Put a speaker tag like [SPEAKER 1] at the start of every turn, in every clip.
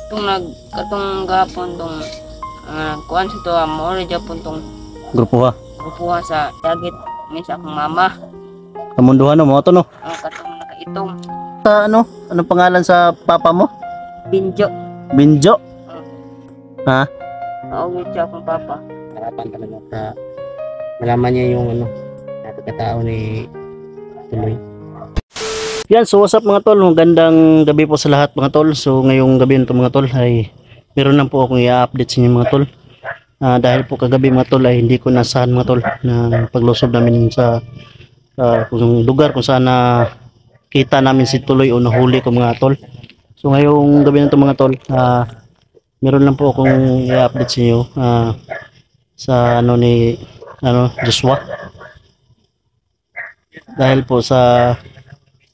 [SPEAKER 1] Katong gapon tong kuan sa to mo rin Japon tong
[SPEAKER 2] Grupo ha.
[SPEAKER 1] grupuha sa dagit ni sa akong mama.
[SPEAKER 2] Kamunduhan mo to no.
[SPEAKER 1] Katong nakaitong
[SPEAKER 2] Sa ano? Anong pangalan sa papa mo?
[SPEAKER 1] Binjo.
[SPEAKER 2] Binjo. Ha?
[SPEAKER 1] Maugit siya akong papa.
[SPEAKER 3] Harapan talaga sa malaman niya yung pagkatao ni Tuloy.
[SPEAKER 2] Yan, so what's up mga tol, magandang gabi po sa lahat mga tol. So ngayong gabi nito mga tol ay meron lang po akong i-update sa inyo mga tol. Dahil po kagabi mga tol ay hindi ko nasahan mga tol na paglusob namin sa kung lugar kung saan na kita namin si Tuloy o nahuli ko mga tol. So ngayong gabi nito mga tol, meron lang po akong i-update sa inyo sa Joshua. Dahil po sa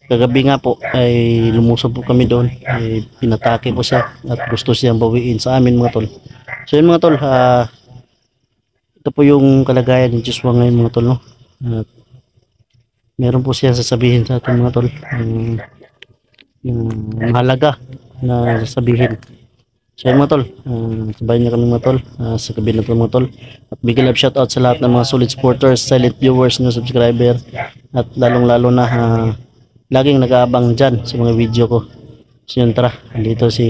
[SPEAKER 2] kagabi nga po ay lumusob po kami doon, ay pinatake po siya at gusto siyang bawiin sa amin mga tol. So yun mga tol, ito po yung kalagayan ni Joshua ngayon mga tol no. Meron po siya sasabihin sa atin mga tol, yung halaga na sasabihin. So yun mga tol, sabayan niyo kami mga tol sa gabi na ito mga tol. At big love shoutout sa lahat ng mga solid supporters, silent viewers, new subscriber, at lalong lalo na laging nag-aabang dyan sa mga video ko. So yun, tara, nandito si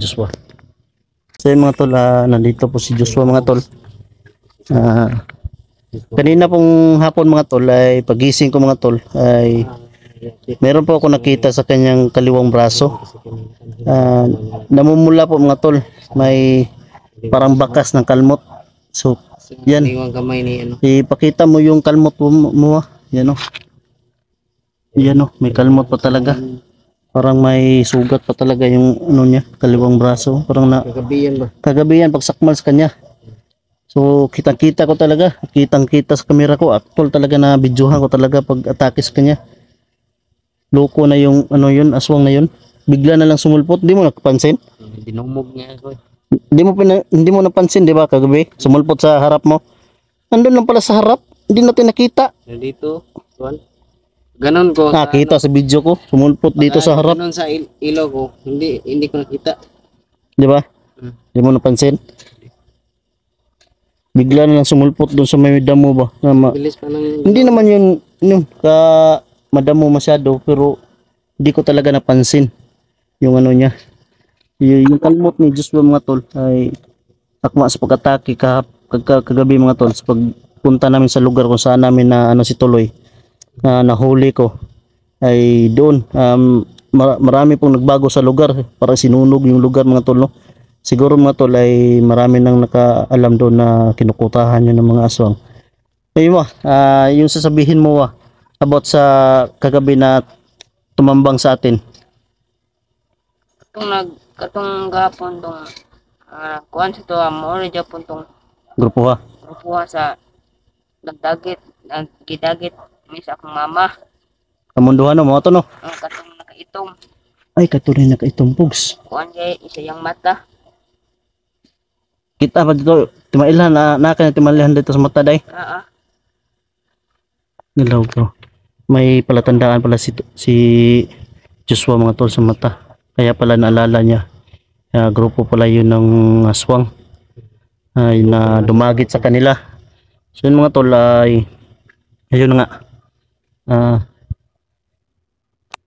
[SPEAKER 2] Joshua. So yun mga tol, nandito po si Joshua mga tol. Kanina pong hapon mga tol ay pagising ko mga tol ay meron po ako nakita sa kanyang kaliwang braso. Namumula po mga tol, may parang bakas ng kalmot. So yan,
[SPEAKER 3] Yung kamay ni
[SPEAKER 2] ipakita mo yung kalmot mo. Yan o. Yan o, may kalmot pa talaga. Parang may sugat pa talaga yung niya, kaliwang braso. Parang
[SPEAKER 3] kagabi yan ba?
[SPEAKER 2] kagabi yan pagsakmal sa kanya. So kitang-kita ko talaga, kitang-kita sa kamera ko, actual talaga na videohan ko talaga pag atake sa kanya. Loko na yung yun, aswang na yun. Bigla na lang sumulpot, di mo napansin?
[SPEAKER 3] Dinumog niya ako.
[SPEAKER 2] Hindi mo napansin, di ba kagabi? Sumulpot sa harap mo. Nandun lang pala sa harap, hindi natin nakita.
[SPEAKER 3] Dito, tuwan. Ganon ko.
[SPEAKER 2] Nakita sa video ko, sumulpot dito sa harap,
[SPEAKER 3] Ganon sa ilaw ko. Hindi ko nakita.
[SPEAKER 2] di ba? Di mo napansin? Bigla na lang sumulpot doon sa may damo ba?
[SPEAKER 3] Bilis pa ng
[SPEAKER 2] Hindi naman yun ka madamo masyado, pero hindi ko talaga napansin yung niya. Yung kalmot ni Joshua mga tol ay akma sa pag-atake kagabi mga tol, sa pagpunta namin sa lugar kung saan namin na si Tuloy na nahuli ko ay doon. Marami pong nagbago sa lugar, para sinunog yung lugar mga tol no. Siguro mga tol ay marami nang nakaalam doon na kinukutahan yun ng mga aswang. Ayun yung sasabihin mo about sa kagabi na tumambang sa atin.
[SPEAKER 1] Katong gapon tong kuan sa to mo rin Japon tong
[SPEAKER 2] Grupo ha.
[SPEAKER 1] grupuha sa dagit gidagit ni sa akong mama.
[SPEAKER 2] Kamunduhan mo to no.
[SPEAKER 1] Katong nakaitong
[SPEAKER 2] Ay katuloy nakaitumpog.
[SPEAKER 1] kuan kay isa yang mata.
[SPEAKER 2] Kita pa dito timailan na kanya timalihan dito sa mata day. Nilaw ko. May palatandaan pala si Joshua mga tol sa mata. Kaya pala naalala niya. Grupo pala yun ng aswang ay na dumagit sa kanila. So yun mga tol ay ayun nga.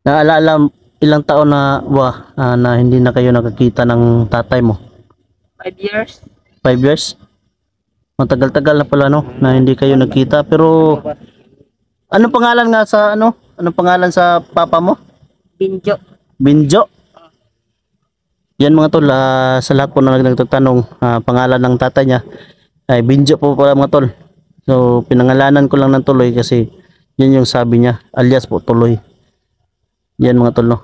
[SPEAKER 2] Naalala ilang taon na na hindi na kayo nakakita ng tatay mo?
[SPEAKER 1] 5 years.
[SPEAKER 2] 5 years? Matagal-tagal na pala no na hindi kayo nagkita. Pero anong pangalan nga sa anong pangalan sa papa mo?
[SPEAKER 1] Binjo.
[SPEAKER 2] Binjo. Yan mga tol, sa lahat po na nagtatanong, pangalan ng tatay niya ay Binjo po pala mga tol. So pinangalanan ko lang ng Tuloy kasi yan yung sabi niya, alias po Tuloy. Yan mga tol no.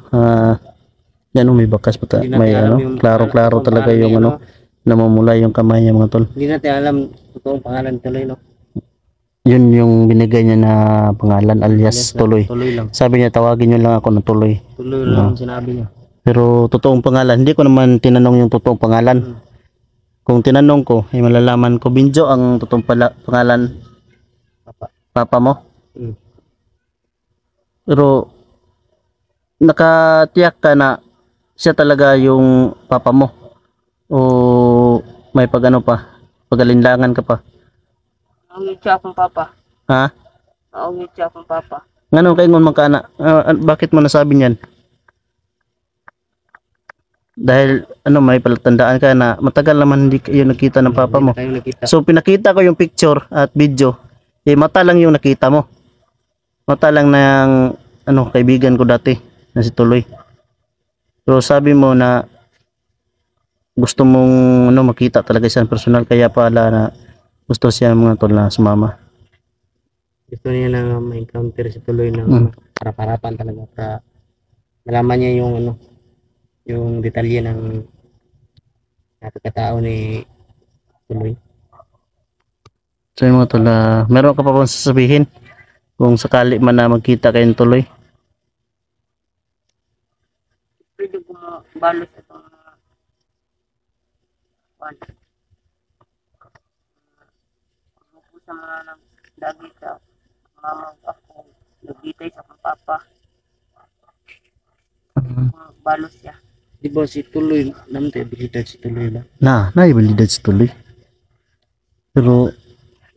[SPEAKER 2] Yan may bakas pa may klaro-klaro talaga yung namumula yung kamay niya mga tol.
[SPEAKER 3] Hindi natin alam totoong pangalan Tuloy no.
[SPEAKER 2] Yun yung binigay niya na pangalan alias Tuloy.
[SPEAKER 3] Tuloy lang.
[SPEAKER 2] Sabi niya tawagin niyo lang ako na Tuloy.
[SPEAKER 3] Tuloy lang sinabi niya.
[SPEAKER 2] Pero totoong pangalan, hindi ko naman tinanong yung totoong pangalan. Kung tinanong ko, ay malalaman ko Binjo ang totoong pangalan papa mo. Pero nakatiyak ka na siya talaga yung papa mo? O may pag ano pa? Pagalinlangan ka pa?
[SPEAKER 1] Naugit siya akong papa.
[SPEAKER 2] Ha?
[SPEAKER 1] Naugit siya akong papa.
[SPEAKER 2] Ngano kay ngon magkana? Bakit mo nasabi niyan? Dahil ano may palatandaan ka na matagal naman hindi kayo nakita ng papa mo.
[SPEAKER 3] Hindi na tayo nakita.
[SPEAKER 2] So pinakita ko yung picture at video. Eh mata lang yung nakita mo. Mata lang ng ano kaibigan ko dati na si Tuloy. So sabi mo na gusto mong ano makita talaga siya personal kaya pala na gusto siya mga tol na sumama.
[SPEAKER 3] Gusto niya na ma-encounter si Tuloy ng
[SPEAKER 2] Mm.
[SPEAKER 3] harap-harapan talaga para malaman niya yung ano, yung detalye ng pagkatao ni Tuloy.
[SPEAKER 2] So yung mga tol, meron ka pa bang sasabihin kung sakali man na magkita kayo ng Tuloy?
[SPEAKER 1] Pwede ko mabalos itong mga kwan. Ano po sa mga nagdagit sa mama ako. Nagditay sa akong papa. Balos siya.
[SPEAKER 3] Di ba si Tuloy, naman tayo abilidad si Tuloy ba?
[SPEAKER 2] Naibalidad si Tuloy. Pero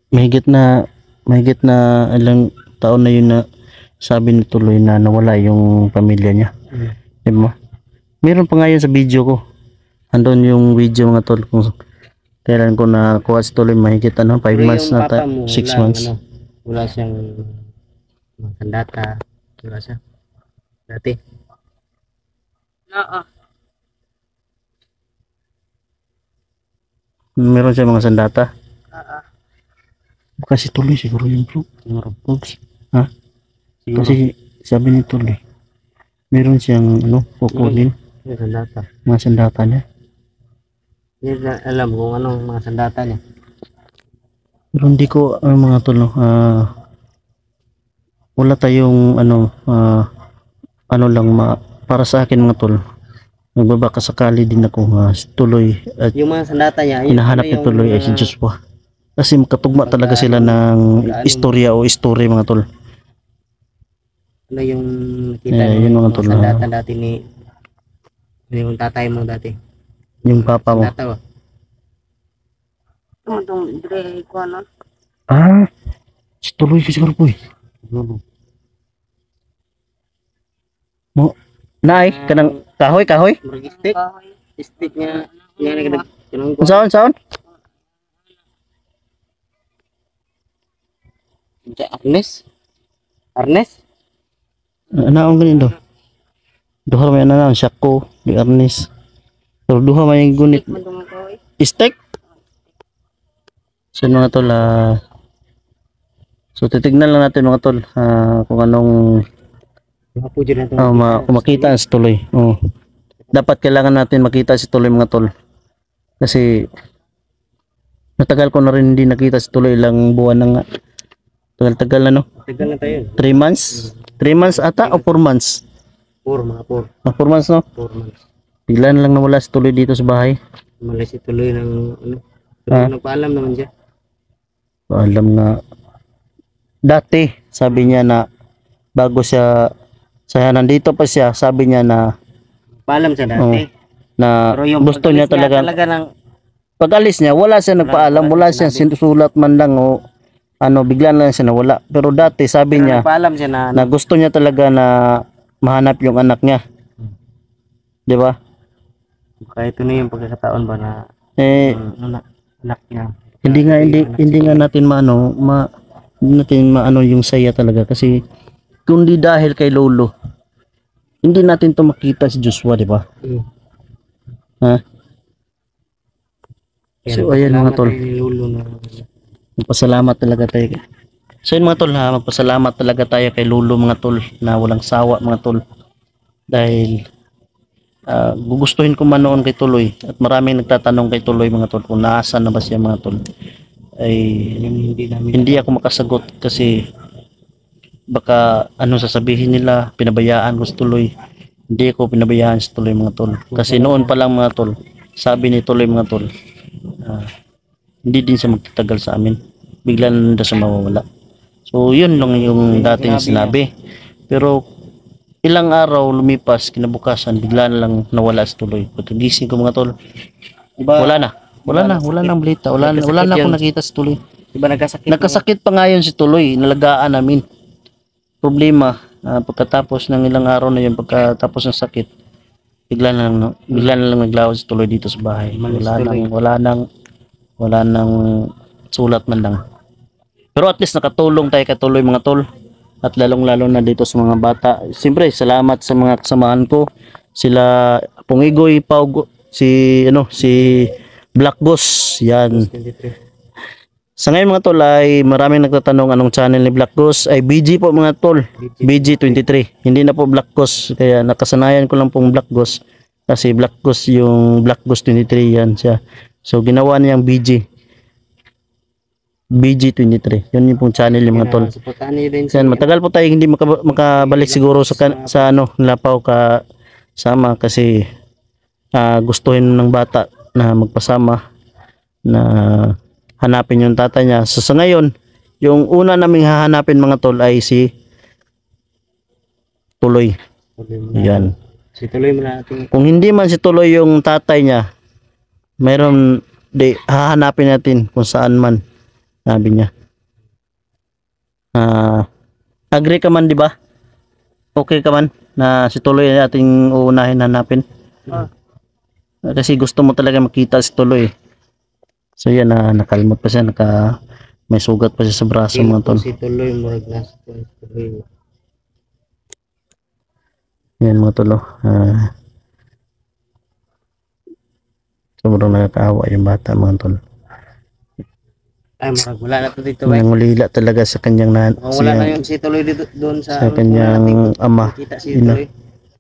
[SPEAKER 2] mahigit na ilang taon na yun na sabi ni Tuloy na nawala yung pamilya niya. Di ba? Meron pa nga yun sa video ko. Andun yung video mga tol kung kailan ko nakuha si Tuloy mahigit 5
[SPEAKER 3] Pero
[SPEAKER 2] months
[SPEAKER 3] yung
[SPEAKER 2] na
[SPEAKER 3] papa mo,
[SPEAKER 2] 6
[SPEAKER 3] wala,
[SPEAKER 2] months.
[SPEAKER 3] Ano, wala siyang mga sandata. Wala siya. Dati.
[SPEAKER 1] Oo.
[SPEAKER 2] Meron siya mga sandata.
[SPEAKER 1] Oo.
[SPEAKER 2] Baka si Tuloy siguro yun bro.
[SPEAKER 3] Siguro.
[SPEAKER 2] Ha?
[SPEAKER 3] Siguro.
[SPEAKER 2] Kasi sabi ni Tuloy meron siyang kukunin
[SPEAKER 3] Yung sandata.
[SPEAKER 2] mga sandata niya.
[SPEAKER 3] Hindi na alam kung anong mga sandata niya.
[SPEAKER 2] Pero hindi ko mga tol wala tayong ano lang para sa akin mga tol. Nagbabaka sakali din ako si Tuloy at
[SPEAKER 3] Yung mga sandata niya, yun,
[SPEAKER 2] hinahanap ni
[SPEAKER 3] yung
[SPEAKER 2] Tuloy ay si
[SPEAKER 3] mga-
[SPEAKER 2] Joshua. Kasi makatugma talaga sila ng istorya o story mga tol.
[SPEAKER 3] Ano yung nakita
[SPEAKER 2] Eh,
[SPEAKER 3] mo,
[SPEAKER 2] yun mga
[SPEAKER 3] mga
[SPEAKER 2] tol,
[SPEAKER 3] sandata dati ni yung tatay mo dati.
[SPEAKER 2] Yung papa mo.
[SPEAKER 3] Sandata ba?
[SPEAKER 1] Itong dire ko ano.
[SPEAKER 2] Si Tuloy kasi siguro po
[SPEAKER 3] Siguro.
[SPEAKER 2] Naay, kanang kahoy.
[SPEAKER 3] Murag stick.
[SPEAKER 1] Kahoy.
[SPEAKER 3] Stick niya. Yan ang kinang ko.
[SPEAKER 2] Saan?
[SPEAKER 3] Arnes? Arnes?
[SPEAKER 2] Naong ganito. Duha may na Shako, di Arnis. Pero duha may gunit.
[SPEAKER 1] Madungan kahoy.
[SPEAKER 2] Steak. So mga tol, so titignan lang natin mga tol kung anong
[SPEAKER 3] Mga po dyan natin.
[SPEAKER 2] kung makita si Tuloy. Dapat kailangan natin makita si Tuloy mga tol. Kasi natagal ko na rin hindi nakita si Tuloy, ilang buwan na nga. Tagal-tagal na no.
[SPEAKER 3] Tagal na tayo.
[SPEAKER 2] 3 months? 3 months ata o 4 months?
[SPEAKER 3] 4
[SPEAKER 2] 4 months no?
[SPEAKER 3] months.
[SPEAKER 2] Bigla na lang nawala si Tuloy dito sa bahay.
[SPEAKER 3] Malaysi tuloy ng ano. Pero nagpaalam naman siya.
[SPEAKER 2] Alam nga dati sabi niya na bago siya nandito pa siya, sabi niya na
[SPEAKER 3] Paalam siya dati.
[SPEAKER 2] na
[SPEAKER 3] Pero yung
[SPEAKER 2] gusto niya
[SPEAKER 3] pag-alis
[SPEAKER 2] talaga
[SPEAKER 3] ng
[SPEAKER 2] pag alis niya wala siya nagpaalam, wala siya sinusulat man lang o bigla na lang siya nawala. Pero dati sabi niya
[SPEAKER 3] paalam siya na
[SPEAKER 2] na gusto niya talaga na mahanap yung anak niya. 'Di ba?
[SPEAKER 3] kahit ito na yung pagkakataon ba na anak niya.
[SPEAKER 2] Hindi nga natin hindi natin maano yung saya talaga kasi kundi dahil kay Lolo hindi natin to makita si Joshua, di ba? Ha? So, ayan mga tol.
[SPEAKER 3] Lulo na
[SPEAKER 2] Magpasalamat talaga tayo. So yun mga tol magpasalamat talaga tayo kay Lolo mga tol na walang sawa mga tol. Dahil gugustuhin ko man noon kay Tuloy at maraming nagtatanong kay Tuloy mga tol kung nasaan na ba siya mga tol. Ay hindi ako makasagot kasi baka sasabihin nila pinabayaan ko si Tuloy. Hindi ko pinabayaan si Tuloy mga tol. Kasi noon pa lang mga tol, sabi ni Tuloy mga tol, hindi din siya magtatagal sa amin. Bigla na siya mawawala. So yun lang yung dati niya sinabi. Pero ilang araw lumipas, kinabukasan, bigla na lang nawala si Tuloy. Pagkagising ko mga tol,
[SPEAKER 3] Diba,
[SPEAKER 2] wala nang balita. Wala na
[SPEAKER 3] Nagkasakit
[SPEAKER 2] akong
[SPEAKER 3] yun.
[SPEAKER 2] nakita si Tuloy.
[SPEAKER 3] diba nagkasakit?
[SPEAKER 2] Nagkasakit pa nga yun si Tuloy, nalagaan namin. Problema, pagkatapos ng ilang araw na yun, pagkatapos ng sakit, bigla na lang naglawas si Tuloy dito sa bahay.
[SPEAKER 3] Umalis Tuloy.
[SPEAKER 2] Wala nang sulat man lang. Pero at least nakatulong tayo katuloy mga tol. At lalong-lalo na dito sa mga bata. Siyempre, salamat sa mga kasamahan ko. Sila Pungigoy, Pau, si Black Ghost. Yan.
[SPEAKER 3] 23.
[SPEAKER 2] Sa ngayon mga tol ay maraming nagtatanong anong channel ni Black Ghost. Ay BG po mga tol. BG23. Hindi na po Black Ghost. Kaya nakasanayan ko lang pong Black Ghost. Kasi Black Ghost yung Black Ghost 23 yan siya. So ginawa niyang BG23. Yun yung pong channel yung mga tol.
[SPEAKER 3] Supportahan niyo din
[SPEAKER 2] Yan, matagal po tayo hindi makabalik siguro sa Lapaw sama kasi gustuhin ng bata na magpasama na hanapin yung tatay niya. So sa ngayon, yung una naming hahanapin mga tol ay si Tuloy. Yan.
[SPEAKER 3] Si Tuloy mo natin.
[SPEAKER 2] Kung hindi man si Tuloy yung tatay niya, hahanapin natin kung saan man. Sabi niya. Agree ka man, di ba? Okay ka man na si Tuloy ay ating uunahin hanapin. Kasi gusto mo talaga makita si Tuloy. So yan, nakalmot pa siya, may sugat pa siya sa braso mga tol.
[SPEAKER 3] Si Tuloy murag na si Tuloy.
[SPEAKER 2] Yan mga tol. Sobrang nakakaawa yung bata mga tol.
[SPEAKER 3] Ay murag wala na to dito.
[SPEAKER 2] Nangulila talaga sa kanyang
[SPEAKER 3] Wala na yung si Tuloy dito doon sa
[SPEAKER 2] kanyang ama.
[SPEAKER 3] Nakita si
[SPEAKER 2] Ina.
[SPEAKER 3] Tuloy.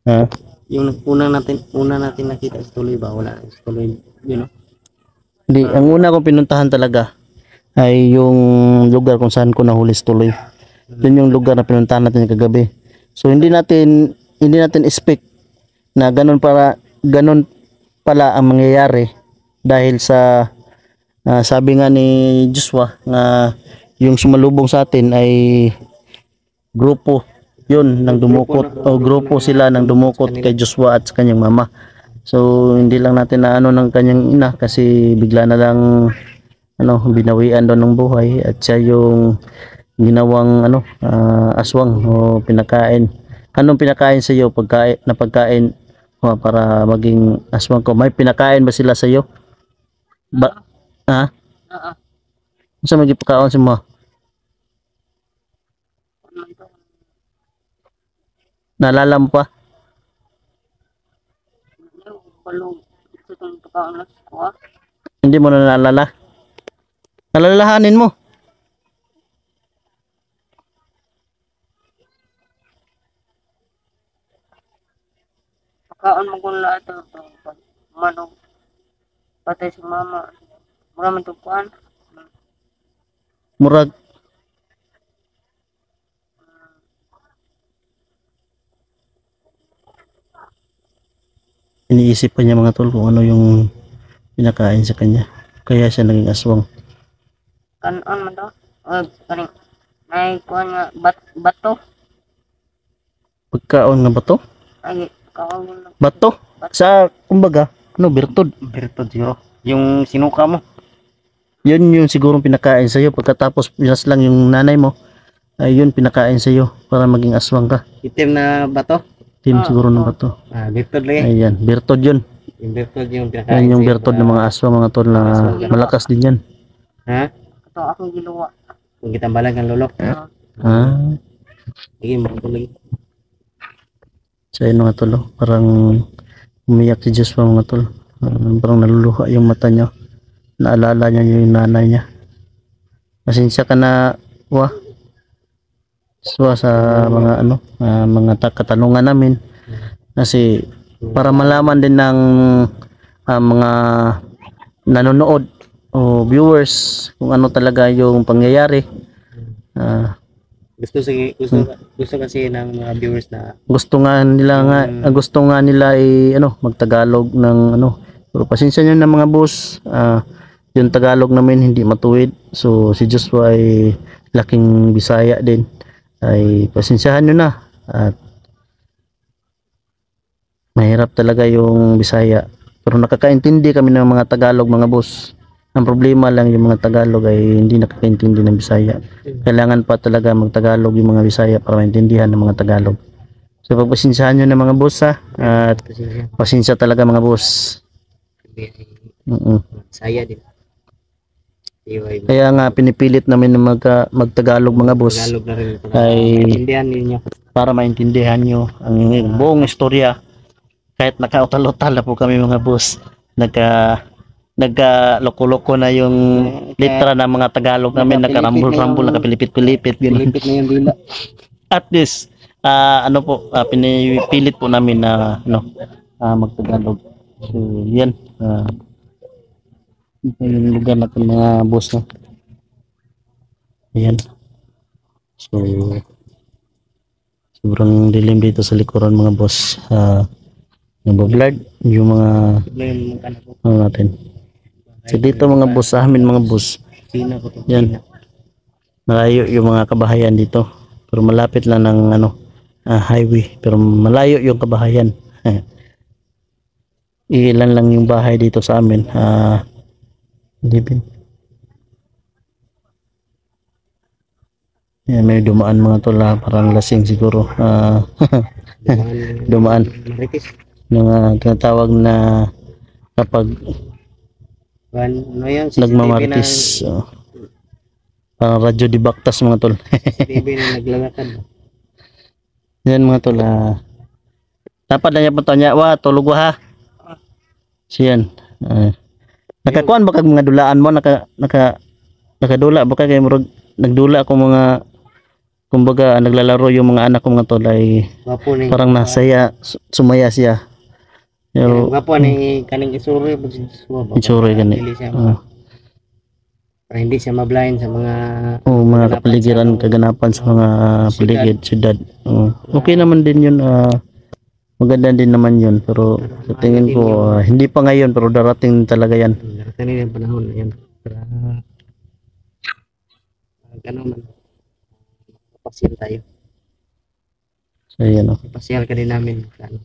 [SPEAKER 2] Ha?
[SPEAKER 3] Yung una natin nakita si Tuloy ba? Wala si Tuloy, you know.
[SPEAKER 2] Hindi, ang una kong pinuntahan talaga ay yung lugar kung saan ko nahuli si Tuloy. Yun yung lugar na pinuntahan natin kagabi. So hindi natin expect na ganun pala ang mangyayari dahil sa sabi nga ni Joshua na yung sumalubong sa atin ay grupo yun nang dumukot o grupo sila nang dumukot kay Joshua at sa kanyang mama. So hindi lang natin na ng kanyang ina kasi bigla na lang binawian doon ng buhay at siya yung ginawang aswang o pinakain. Anong pinakain sa iyo pagkain para maging aswang ko? May pinakain ba sila sa iyo? Ha? Sa may gipakaon si mo? Naalala mo pa? Hindi mo na naalala? Nalalahanin mo?
[SPEAKER 1] Pagkaon mo kung lahat manong patay si mama. Maraming tupuan.
[SPEAKER 2] Murag iniisip pa niya mga tol kung ano yung pinakain sa kanya kaya siya naging aswang.
[SPEAKER 1] Kanon man daw. Kaning may kuan nga bato.
[SPEAKER 2] Pagkaon nga bato?
[SPEAKER 1] Ay kaon lang.
[SPEAKER 2] Bato? Sa kumbaga bertod.
[SPEAKER 3] Bertod siguro. Yung sinuka mo.
[SPEAKER 2] Yun yung sigurong pinakain sa iyo pagkatapos pinas lang yung nanay mo ay yun pinakain sa iyo para maging aswang ka.
[SPEAKER 3] Itim na bato.
[SPEAKER 2] Siguro ng bato.
[SPEAKER 3] Bertod lang.
[SPEAKER 2] Ayan, bertod yun.
[SPEAKER 3] Yung bertod yung pinakain.
[SPEAKER 2] Yan yung bertod ng mga aswang mga tol na malakas din yan.
[SPEAKER 3] Ha?
[SPEAKER 1] Ito akong ginawa.
[SPEAKER 3] Kung kitambalan kang lolo. Sige, makutuloy.
[SPEAKER 2] Sa inyo mga tol, parang umiyak si Joshua mga tol. Parang naluluha yung mata niya. Naalala niya yung nanay niya. Pasensya ka na, sa mga mga katanungan namin kasi para malaman din ng mga nanonood o viewers kung ano talaga yung pangyayari.
[SPEAKER 3] Gusto kasi ng mga viewers na
[SPEAKER 2] gusto nga nila magtagalog ng pero pasensya niyo na mga boss, yung Tagalog namin hindi matuwid. So si Joshua ay laking Bisaya din. Ay pasensyahan nyo na at Mahirap talaga yung Bisaya. Pero nakakaintindi kami ng mga Tagalog, mga boss. Ang problema lang yung mga Tagalog ay hindi nakakaintindi ng Bisaya. Kailangan pa talaga mag-Tagalog yung mga Bisaya para maintindihan ng mga Tagalog. So pagpasensyahan nyo ng mga boss ha. At
[SPEAKER 3] Pasensya.
[SPEAKER 2] pasensya talaga mga boss.
[SPEAKER 3] Kami ay
[SPEAKER 2] Oo.
[SPEAKER 3] saya din. Iway.
[SPEAKER 2] Kaya nga pinipilit namin na mag-Tagalog mga boss.
[SPEAKER 3] Tagalog na rin.
[SPEAKER 2] Ay-
[SPEAKER 3] Intindihan ninyo.
[SPEAKER 2] Para maintindihan nyo ang buong istorya. Kahit nakautal-utal na po kami mga boss. Nagka-loko-loko na yung litra ng mga Tagalog namin. Nagka-rambol-rambol, nakapilipit-pilipit. ganun.
[SPEAKER 3] Pilipit na yung dila.
[SPEAKER 2] At least pinipilit po namin na magtagalog. So yan, ito yung lugar natin mga boss, no. Ayan, so sobrang dilim dito sa likuran mga boss. Nabablard yung mga
[SPEAKER 3] Yung ano po.
[SPEAKER 2] natin. So dito mga boss, sa amin mga boss,
[SPEAKER 3] Sina ko to.
[SPEAKER 2] yan, malayo yung mga kabahayan dito, pero malapit lang ng highway, pero malayo yung kabahayan. Ilan lang yung bahay dito sa amin. Living. Yan, may dumaan mga tol, parang lasing siguro. Dumaan.
[SPEAKER 3] Maritis.
[SPEAKER 2] Yung tinatawag na kapag
[SPEAKER 3] Ano yan?
[SPEAKER 2] nagmamartis. Parang radyo di baktas mga tol.
[SPEAKER 3] Baby na naglalakad.
[SPEAKER 2] Yan mga tol. Dapat na niya po niya. Wah, tulog wa ha. Siyan. Nakakuan ba kag mga dulaan mo? Nakadula ba kay murag nagdula ako mga, kumbaga naglalaro yung mga anak ko mga tol ay
[SPEAKER 3] Wapo ni.
[SPEAKER 2] parang nasaya, sumaya siya. Pero
[SPEAKER 3] Wapo ni kaning isuri pag suwa ba.
[SPEAKER 2] Isuri gani.
[SPEAKER 3] Dili siya
[SPEAKER 2] ah,
[SPEAKER 3] para hindi siya mablain sa mga
[SPEAKER 2] mga kapaligiran, kaganapan sa mga paligid, syudad. Okay naman din yun. Maganda din naman yun, pero sa tingin ko hindi pa ngayon, pero darating talaga yan.
[SPEAKER 3] darating yung panahon na yan. Para ano man. Pasyal tayo.
[SPEAKER 2] So yan
[SPEAKER 3] Pasyal ka din namin sa ano.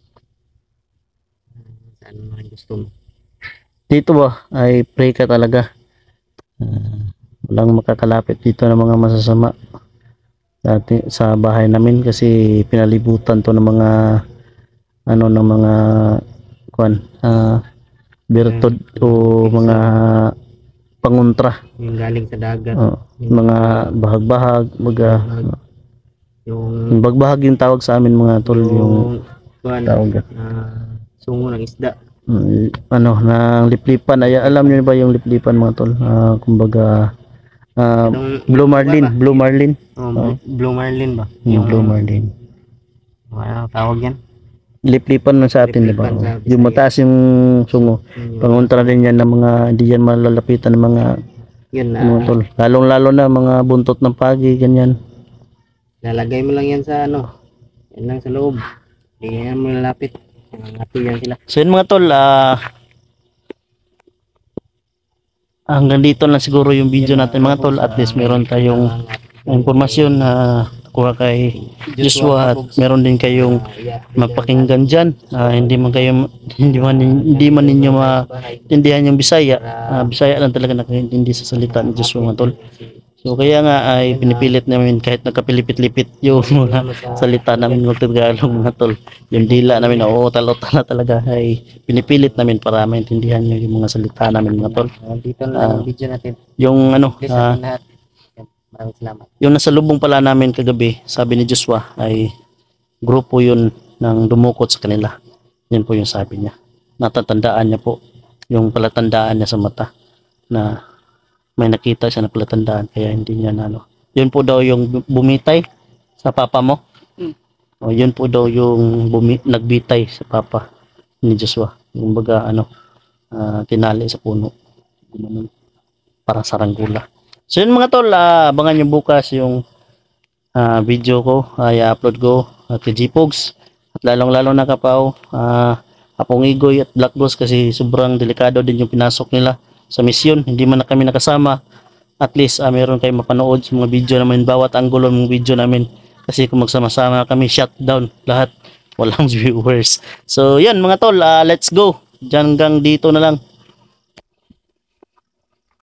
[SPEAKER 3] Sa ano man gusto mo.
[SPEAKER 2] dito ba ay pray ka talaga. Walang makakalapit dito ng mga masasama sa bahay namin, kasi pinalibutan to ng mga ng mga kuan, bertod o mga pangontra,
[SPEAKER 3] Yung galing sa dagat.
[SPEAKER 2] mga bahag-bahag,
[SPEAKER 3] Yung
[SPEAKER 2] bagbahag yung tawag sa amin mga tol, yung
[SPEAKER 3] kuwan,
[SPEAKER 2] tawag
[SPEAKER 3] sungo ng isda.
[SPEAKER 2] ng liplipan. Ay, alam niyo ba yung liplipan mga tol? Kumbaga Blue Marlin.
[SPEAKER 3] Blue Marlin ba?
[SPEAKER 2] Yung Blue Marlin.
[SPEAKER 3] Ano tawag yan?
[SPEAKER 2] Liplipan man sa atin, di ba?
[SPEAKER 3] Liplipan sa Bisaya.
[SPEAKER 2] Yung mataas yung sungo. Pangontra din yan ng mga hindi yan malalapitan ng mga
[SPEAKER 3] Yun na.
[SPEAKER 2] mga tol. Lalong-lalo na mga buntot ng pagi, ganyan.
[SPEAKER 3] Lalagay mo lang yan sa ano. Yan lang sa loob. Hindi yan mo lalapit. Ngati yan sila.
[SPEAKER 2] So yun mga tol, hanggang dito lang siguro yung video natin mga tol. At least meron tayong impormasyon na kuha kay Joshua, at meron din kayong mapakinggan dyan. Hindi man ninyo maintindihan yung Bisaya. Bisaya lang talaga nakaintindi sa salita ni Joshua mga tol. So kaya nga ay pinipilit namin kahit nagkapilipit-lipit yung mga salita namin magtagalog mga tol. Yung dila namin, talo-talo na talaga, ay pinipilit namin para maintindihan nyo yung mga salita namin mga tol.
[SPEAKER 3] Dito na ang video natin.
[SPEAKER 2] Yung
[SPEAKER 3] Please sa lahat. Maraming salamat.
[SPEAKER 2] yung nasa lubong pala namin kagabi, sabi ni Joshua, ay grupo yun ng dumukot sa kanila. Yun po yung sabi niya. Natatandaan niya po yung palatandaan niya sa mata na may nakita siya na palatandaan, kaya hindi niya yun po daw yung bumitay sa papa mo. O yun po daw yung nagbitay sa papa ni Joshua, yung baga tinali sa puno, gumanon, parang saranggula. So yun mga tol, abangan nyo bukas yung video ko, i-upload ko at kay Gpogs, at lalong-lalo na Kapaw, Apong Igoy at Black Boss, kasi sobrang delikado din yung pinasok nila sa misyon. Hindi man na kami nakasama, at least meron kayong mapanood sa mga video namin, bawat anggulo ng video namin, kasi kung magsama-sama kami, shutdown lahat, walang viewers. So yan mga tol, let's go. Diyan hanggang dito na lang.